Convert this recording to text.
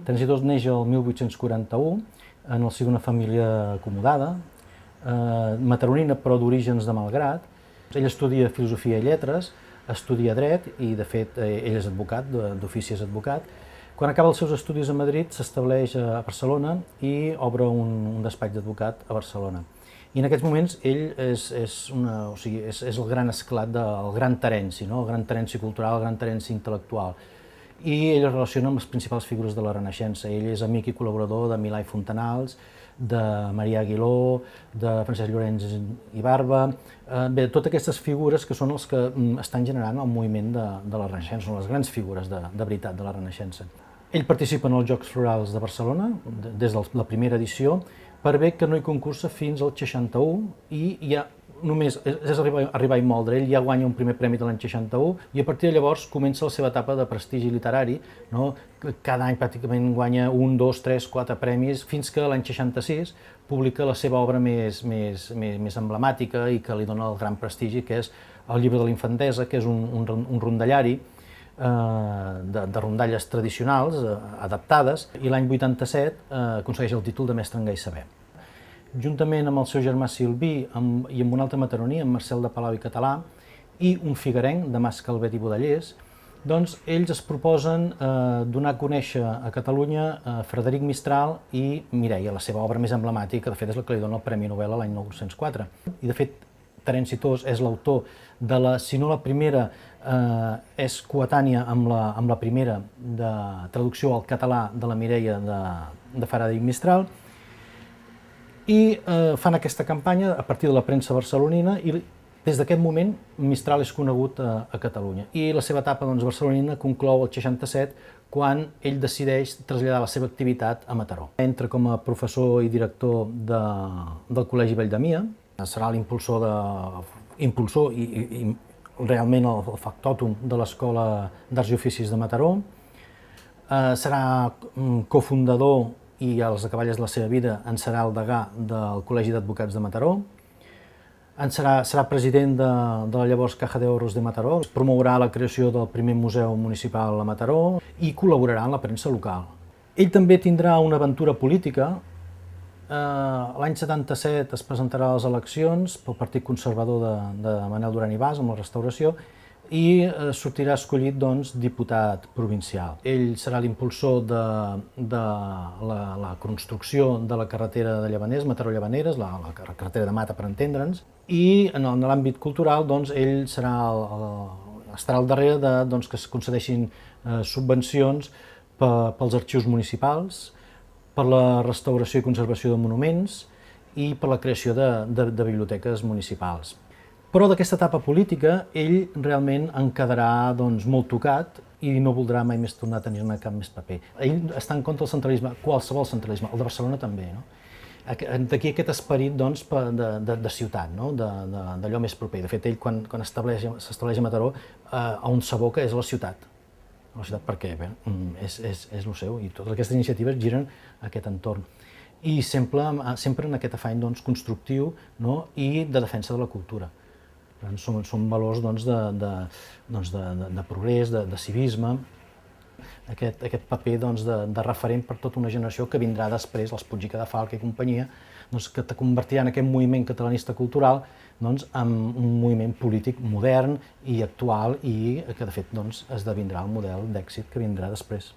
Terenci Tos neix el 1841 en el si d'una família acomodada, mataronina però d'orígens de Malgrat. Ell estudia Filosofia i Lletres, estudia Dret i, de fet, ell és advocat, d'ofici és advocat. Quan acaba els seus estudis a Madrid, s'estableix a Barcelona i obre un despatx d'advocat a Barcelona. I en aquests moments ell és el gran esclat del gran Terenci, no? El gran Terenci cultural, el gran Terenci intel·lectual. I ell es relaciona amb les principals figures de la Renaixença. Ell és amic i col·laborador de Milà i Fontanals, de Marià Aguiló, de Francesc Llorenç i Barba. Bé, totes aquestes figures que són els que estan generant el moviment de la Renaixença, són les grans figures de veritat de la Renaixença. Ell participa en els Jocs Florals de Barcelona des de la primera edició, per bé que no hi concursa fins al 61 i ja només és arribar a moldre. Ell ja guanya un primer premi de l'any 61 i a partir de llavors comença la seva etapa de prestigi literari, no? Cada any pràcticament guanya 1, 2, 3, 4 premis, fins que l'any 66 publica la seva obra més emblemàtica i que li dona el gran prestigi, que és el Llibre de la Infantesa, que és un rondallari de rondalles tradicionals adaptades, i l'any 87 aconsegueix el títol de mestre en gai saber. Juntament amb el seu germà Silví i amb un altre mataroní, en Marcel de Palau i Català, i un figuerenc, de Mas Calvet i Budellers, doncs ells es proposen donar a conèixer a Catalunya Frederic Mistral i Mireia, la seva obra més emblemàtica, de fet és la que li dona el Premi Nobel l'any 1904. I de fet, Terenci Tos és l'autor de la, si no la primera, és coetània amb la primera de traducció al català de la Mireia de Frederic Mistral, i fan aquesta campanya a partir de la premsa barcelonina i des d'aquest moment Mistral és conegut a Catalunya. I la seva etapa barcelonina conclou el 67 quan ell decideix traslladar la seva activitat a Mataró. Entra com a professor i director del Col·legi Valldemia, serà l'impulsor i realment el factòtum de l'Escola d'Arts i Oficis de Mataró, serà cofundador i a les acaballes de la seva vida en serà el degà del Col·legi d'Advocats de Mataró, serà president de la llavors Caja de Ahorros de Mataró, promourà la creació del primer museu municipal a Mataró i col·laborarà en la premsa local. Ell també tindrà una aventura política. L'any 77 es presentarà a les eleccions pel Partit Conservador de Manel Duran i Bas amb la Restauració i sortirà escollit diputat provincial. Ell serà l'impulsor de la construcció de la carretera de Llavaners, Mataró-Llavaneres, la carretera de Mata per entendre'ns, i en l'àmbit cultural ell estarà al darrere que es concedeixin subvencions pels arxius municipals, per la restauració i conservació de monuments i per la creació de biblioteques municipals. Però d'aquesta etapa política ell realment en quedarà molt tocat i no voldrà mai més tornar a tenir-ne cap més paper. Ell està en contra del centralisme, qualsevol centralisme, el de Barcelona també. D'aquí aquest esperit de ciutat, d'allò més proper. De fet, ell quan s'estableix a Mataró, on s'aboca és a la ciutat. A la ciutat perquè és el seu i totes aquestes iniciatives giren a aquest entorn. I sempre en aquest afany constructiu i de defensa de la cultura. Són valors de progrés, de civisme, aquest paper de referent per tota una generació que vindrà després, els Puig i Cadafalch i companyia, que convertiran aquest moviment catalanista cultural en un moviment polític modern i actual i que de fet esdevindrà el model d'èxit que vindrà després.